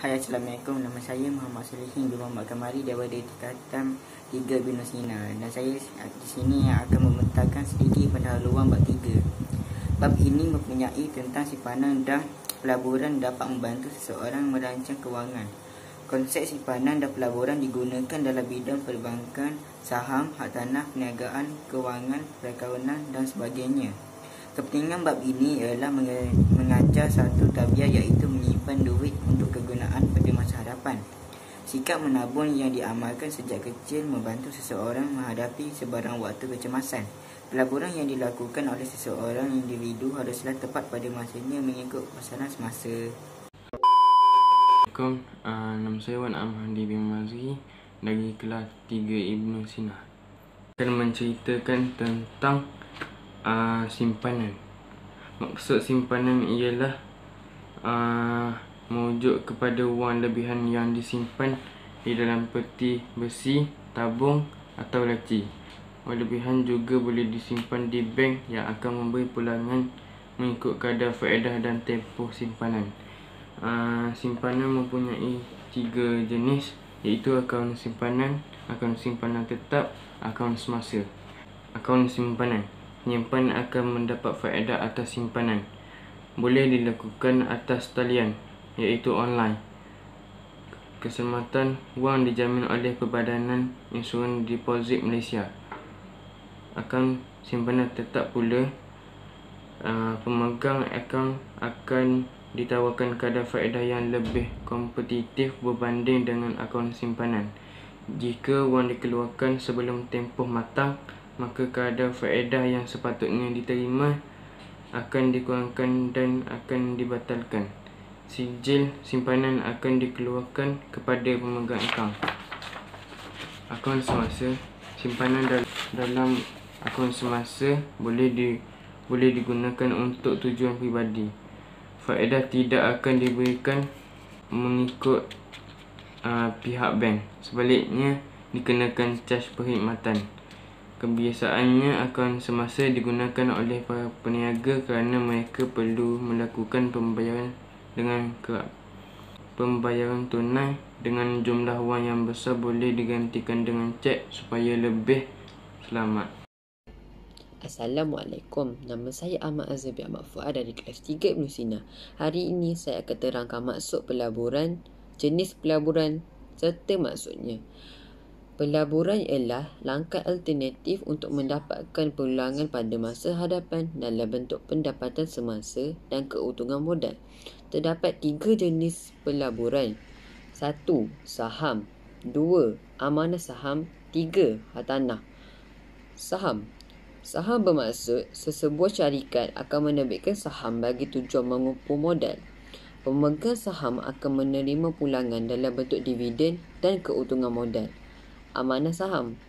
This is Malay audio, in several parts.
Hai, Assalamualaikum. Nama saya Muhammad Salihin bin Muhammad Kamari daripada Tingkatan 3 Ibn Sina. Dan saya di sini akan membentangkan sedikit pendahuluan bab 3. Bab ini mempunyai tentang simpanan dan pelaburan dapat membantu seseorang merancang kewangan. Konsep simpanan dan pelaburan digunakan dalam bidang perbankan, saham, hak tanah, perniagaan, kewangan, perkahwinan dan sebagainya. Kepentingan bab ini ialah mengajar satu tabiat iaitu menyimpan duit untuk kegunaan pada masa hadapan. Sikap menabung yang diamalkan sejak kecil membantu seseorang menghadapi sebarang waktu kecemasan. Pelaburan yang dilakukan oleh seseorang individu haruslah tepat pada masanya mengikut pasaran semasa. Assalamualaikum, nama saya Wan Amhandi bin Mazri dari kelas 3 Ibn Sina. Akan menceritakan tentang simpanan. Maksud simpanan ialah merujuk kepada wang lebihan yang disimpan di dalam peti besi, tabung atau laci. Wang lebihan juga boleh disimpan di bank yang akan memberi pulangan mengikut kadar faedah dan tempoh simpanan. Simpanan mempunyai 3 jenis, iaitu akaun simpanan tetap, akaun semasa. Akaun simpanan, penyimpan akan mendapat faedah atas simpanan. Boleh dilakukan atas talian, iaitu online. Keselamatan wang dijamin oleh Perbadanan Insurans Deposit Malaysia. Akaun simpanan tetap pula, pemegang akaun akan ditawarkan kadar faedah yang lebih kompetitif berbanding dengan akaun simpanan. Jika wang dikeluarkan sebelum tempoh matang, maka kadar faedah yang sepatutnya diterima akan dikurangkan dan akan dibatalkan. Sijil simpanan akan dikeluarkan kepada pemegang akaun. Akaun semasa, simpanan dalam akaun semasa boleh digunakan untuk tujuan peribadi. Faedah tidak akan diberikan mengikut pihak bank. Sebaliknya, dikenakan caj perkhidmatan. Kebiasaannya akaun semasa digunakan oleh para peniaga kerana mereka perlu melakukan pembayaran dengan kerap. Pembayaran tunai dengan jumlah wang yang besar boleh digantikan dengan cek supaya lebih selamat. Assalamualaikum, nama saya Ahmad Azhar bin Ahmad Fuad dari kelas 3 Ibn Sina. Hari ini saya akan terangkan maksud pelaburan, jenis pelaburan serta maksudnya. Pelaburan ialah langkah alternatif untuk mendapatkan pulangan pada masa hadapan dalam bentuk pendapatan semasa dan keuntungan modal. Terdapat 3 jenis pelaburan. 1. Saham. 2. Amanah saham. 3. Hartanah. Saham. Saham bermaksud sesebuah syarikat akan menerbitkan saham bagi tujuan mengumpul modal. Pemegang saham akan menerima pulangan dalam bentuk dividen dan keuntungan modal. Amanah saham.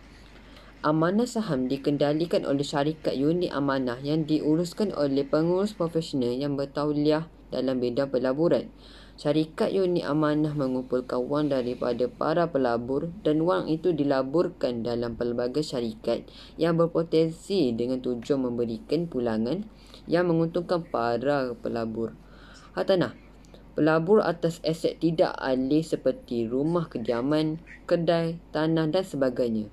Amanah saham dikendalikan oleh syarikat unit amanah yang diuruskan oleh pengurus profesional yang bertauliah dalam bidang pelaburan. Syarikat unit amanah mengumpulkan wang daripada para pelabur dan wang itu dilaburkan dalam pelbagai syarikat yang berpotensi dengan tujuan memberikan pulangan yang menguntungkan para pelabur. Hartanah. Pelabur atas aset tidak alih seperti rumah kediaman, kedai, tanah dan sebagainya.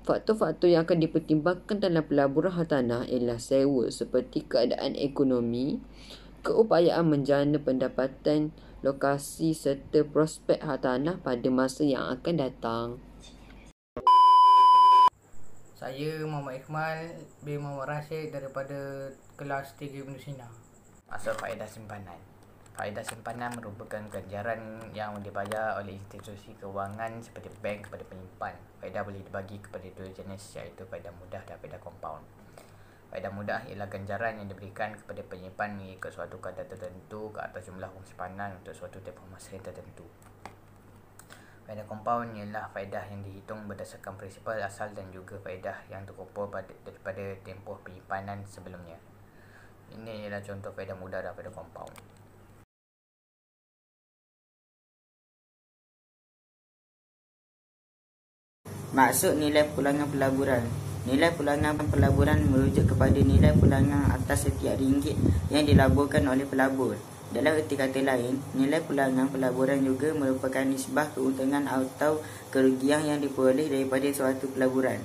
Faktor-faktor yang akan dipertimbangkan dalam pelaburan hartanah ialah sewa seperti keadaan ekonomi, keupayaan menjana pendapatan, lokasi serta prospek hartanah pada masa yang akan datang. Saya Muhammad Iqmal bin Muhammad Rashid daripada kelas 3 Ibn Sina. Maksud faedah simpanan. Faedah simpanan merupakan ganjaran yang dibayar oleh institusi kewangan seperti bank kepada penyimpan. Faedah boleh dibagi kepada 2 jenis, iaitu faedah mudah dan faedah kompaun. Faedah mudah ialah ganjaran yang diberikan kepada penyimpan mengikut suatu kadar tertentu ke atas jumlah wang simpanan untuk suatu tempoh masa yang tertentu. Faedah kompaun ialah faedah yang dihitung berdasarkan prinsipal asal dan juga faedah yang terkumpul daripada tempoh penyimpanan sebelumnya. Ini ialah contoh faedah mudah dan faedah kompaun. Maksud nilai pulangan pelaburan. Nilai pulangan pelaburan merujuk kepada nilai pulangan atas setiap ringgit yang dilaburkan oleh pelabur. Dalam erti kata lain, nilai pulangan pelaburan juga merupakan nisbah keuntungan atau kerugian yang diperoleh daripada suatu pelaburan.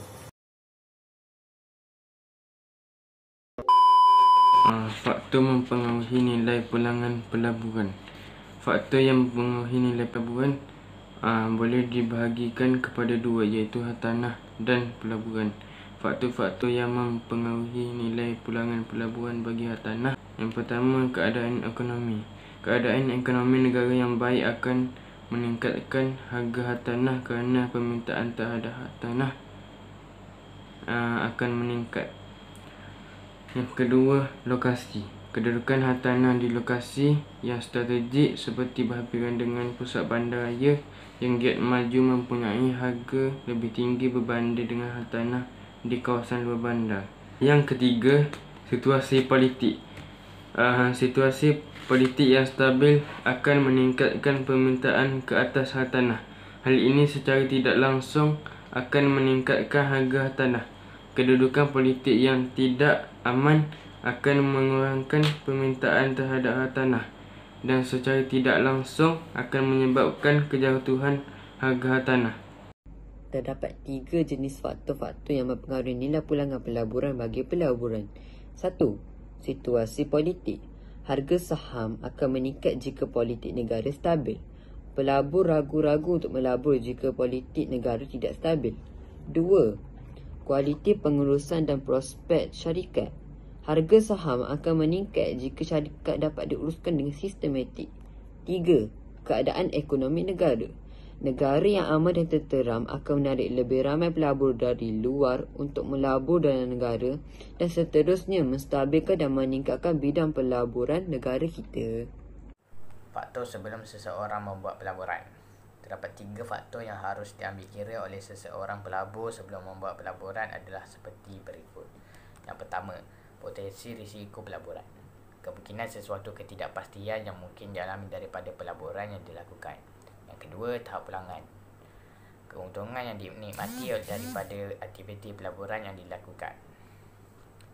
Faktor mempengaruhi nilai pulangan pelaburan. Faktor yang mempengaruhi nilai pelaburan boleh dibahagikan kepada dua, iaitu hartanah dan pelaburan. Faktor-faktor yang mempengaruhi nilai pulangan pelaburan bagi hartanah. Yang pertama, keadaan ekonomi. Keadaan ekonomi negara yang baik akan meningkatkan harga hartanah kerana permintaan terhadap hartanah akan meningkat. Yang kedua, lokasi. Kedudukan hartanah di lokasi yang strategik seperti berhampiran dengan pusat bandaraya yang giat maju mempunyai harga lebih tinggi berbanding dengan hartanah di kawasan luar bandar. Yang ketiga, situasi politik. Situasi politik yang stabil akan meningkatkan permintaan ke atas hartanah. Hal ini secara tidak langsung akan meningkatkan harga hartanah. Kedudukan politik yang tidak aman akan mengurangkan permintaan terhadap hartanah dan secara tidak langsung akan menyebabkan kejatuhan harga hartanah. Terdapat 3 jenis faktor-faktor yang mempengaruhi nilai pulangan pelaburan bagi pelaburan. 1. Situasi politik. Harga saham akan meningkat jika politik negara stabil. Pelabur ragu-ragu untuk melabur jika politik negara tidak stabil. 2. Kualiti pengurusan dan prospek syarikat. Harga saham akan meningkat jika syarikat dapat diuruskan dengan sistematik. 3. Keadaan ekonomi negara. Negara yang aman dan tenteram akan menarik lebih ramai pelabur dari luar untuk melabur dalam negara dan seterusnya menstabilkan dan meningkatkan bidang pelaburan negara kita. Faktor sebelum seseorang membuat pelaburan. Terdapat 3 faktor yang harus diambil kira oleh seseorang pelabur sebelum membuat pelaburan adalah seperti berikut. Yang pertama, potensi risiko pelaburan. Kemungkinan sesuatu ketidakpastian yang mungkin dialami daripada pelaburan yang dilakukan. Yang kedua, tahap pulangan. Keuntungan yang dinikmati daripada aktiviti pelaburan yang dilakukan.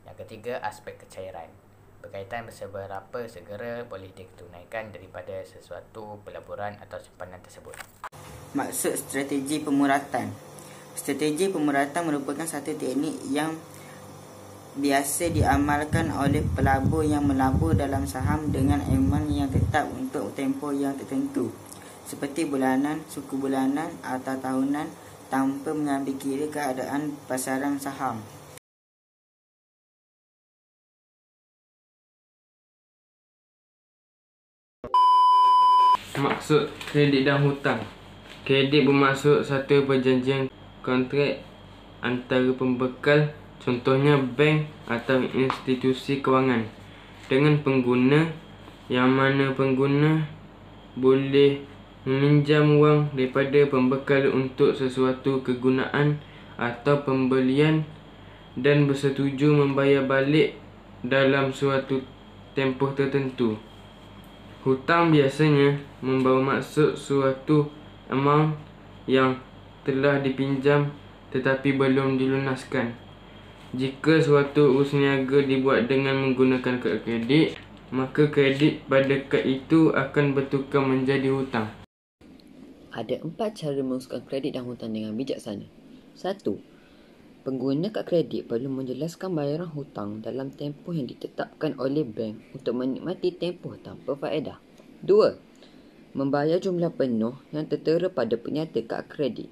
Yang ketiga, aspek kecairan. Berkaitan seberapa segera boleh ditunaikan daripada sesuatu pelaburan atau simpanan tersebut. Maksud strategi pemuratan. Strategi pemuratan merupakan satu teknik yang biasa diamalkan oleh pelabur yang melabur dalam saham dengan iman yang tetap untuk tempoh yang tertentu, seperti bulanan, suku bulanan atau tahunan, tanpa mengambil kira keadaan pasaran saham. Maksud kredit dan hutang. Kredit bermaksud satu perjanjian kontrak antara pembekal, contohnya bank atau institusi kewangan, dengan pengguna, yang mana pengguna boleh meminjam wang daripada pembekal untuk sesuatu kegunaan atau pembelian dan bersetuju membayar balik dalam suatu tempoh tertentu. Hutang biasanya membawa maksud suatu amount yang telah dipinjam tetapi belum dilunaskan. Jika suatu urus niaga dibuat dengan menggunakan kad kredit, maka kredit pada kad itu akan bertukar menjadi hutang. Ada 4 cara menguruskan kredit dan hutang dengan bijaksana. 1. Pengguna kad kredit perlu menjelaskan bayaran hutang dalam tempoh yang ditetapkan oleh bank untuk menikmati tempoh tanpa faedah. 2. Membayar jumlah penuh yang tertera pada penyata kad kredit.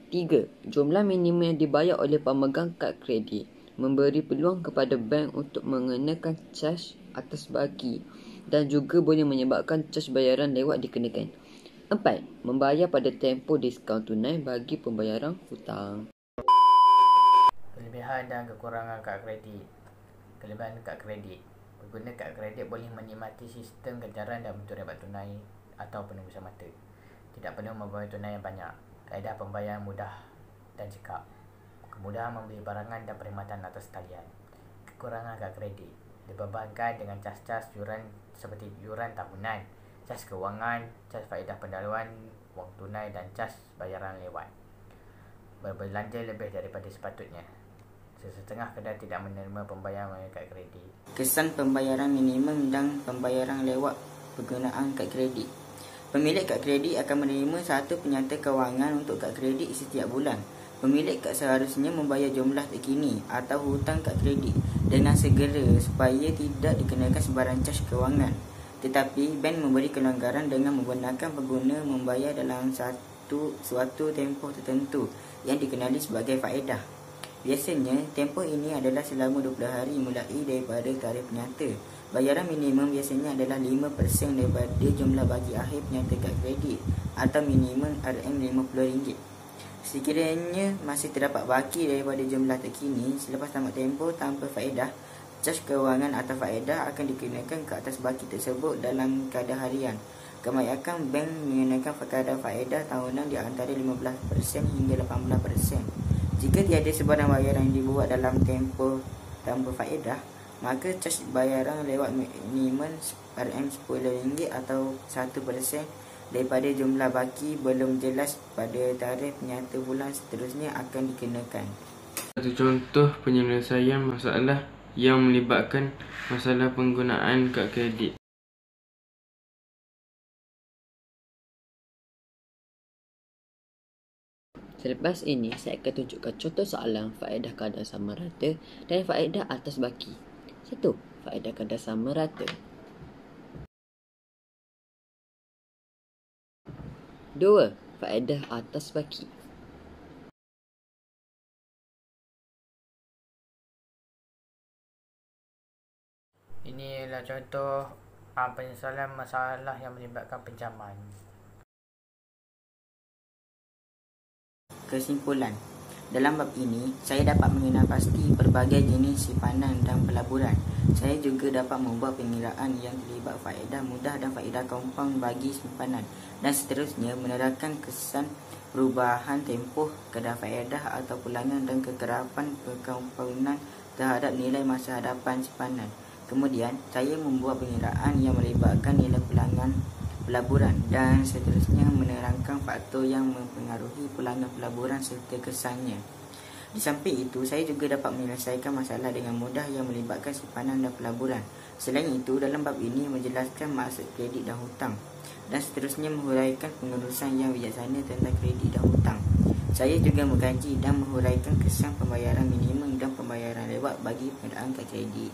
3. Jumlah minimum yang dibayar oleh pemegang kad kredit memberi peluang kepada bank untuk mengenakan caj atas baki dan juga boleh menyebabkan caj bayaran lewat dikenakan. 4. Membayar pada tempoh diskaun tunai bagi pembayaran hutang. Kelebihan dan kekurangan kad kredit. Kelebihan kad kredit. Pengguna kad kredit boleh menikmati sistem ganjaran dan bentuk rebat tunai atau penembusan mata. Tidak perlu membayar tunai yang banyak. Kaedah pembayaran mudah dan cekap. Kemudahan membeli barangan dan perkhidmatan atas talian. Kekurangan kad kredit. Dibebankan dengan cas-cas yuran seperti yuran tahunan, cas kewangan, cas faedah pendahuluan, wang tunai dan cas bayaran lewat. Berbelanja lebih daripada sepatutnya. Sesetengah kedai tidak menerima pembayaran melalui kad kredit. Kesan pembayaran minimum dan pembayaran lewat penggunaan kad kredit. Pemilik kad kredit akan menerima satu penyata kewangan untuk kad kredit setiap bulan. Pemilik kad seharusnya membayar jumlah terkini atau hutang kad kredit dengan segera supaya tidak dikenakan sebarang caj kewangan. Tetapi bank memberi kelonggaran dengan membenarkan pengguna membayar dalam suatu tempoh tertentu yang dikenali sebagai faedah. Biasanya, tempoh ini adalah selama 20 hari mulai daripada tarikh penyata. Bayaran minimum biasanya adalah 5% daripada jumlah bagi akhir penyata kad kredit atau minimum RM50. Sekiranya masih terdapat baki daripada jumlah terkini selepas tamat tempoh tanpa faedah, caj kewangan atau faedah akan dikenakan ke atas baki tersebut dalam kadar harian. Kebanyakan bank mengenakan kadar faedah tahunan di antara 15% hingga 18%. Jika tiada sebarang bayaran yang dibuat dalam tempoh tanpa faedah, maka caj bayaran lewat minimum RM10 atau 1% daripada jumlah baki belum jelas pada tarikh penyata bulan seterusnya akan dikenakan. Satu contoh penyelesaian masalah yang melibatkan masalah penggunaan kad kredit. Selepas ini, saya akan tunjukkan contoh soalan faedah kadar sama rata dan faedah atas baki. 1. Faedah kadar sama rata. 2. Faedah atas baki. Ini adalah contoh penyesalan masalah yang melibatkan pinjaman. Kesimpulan, dalam bab ini, saya dapat mengenal pasti pelbagai jenis simpanan dan pelaburan. Saya juga dapat membuat pengiraan yang terlibat faedah mudah dan faedah kompaun bagi simpanan dan seterusnya menerangkan kesan perubahan tempoh, kadar faedah atau pulangan dan kekerapan perkompaunan terhadap nilai masa hadapan simpanan. Kemudian, saya membuat pengiraan yang melibatkan nilai pulangan pelaburan dan seterusnya menerangkan faktor yang mempengaruhi pulangan pelaburan serta kesannya. Di samping itu, saya juga dapat menyelesaikan masalah dengan mudah yang melibatkan simpanan dan pelaburan. Selain itu, dalam bab ini menjelaskan maksud kredit dan hutang dan seterusnya menghuraikan pengurusan yang bijaksana tentang kredit dan hutang. Saya juga mengkaji dan menghuraikan kesan pembayaran minimum dan pembayaran lewat bagi pengadaan kad kredit.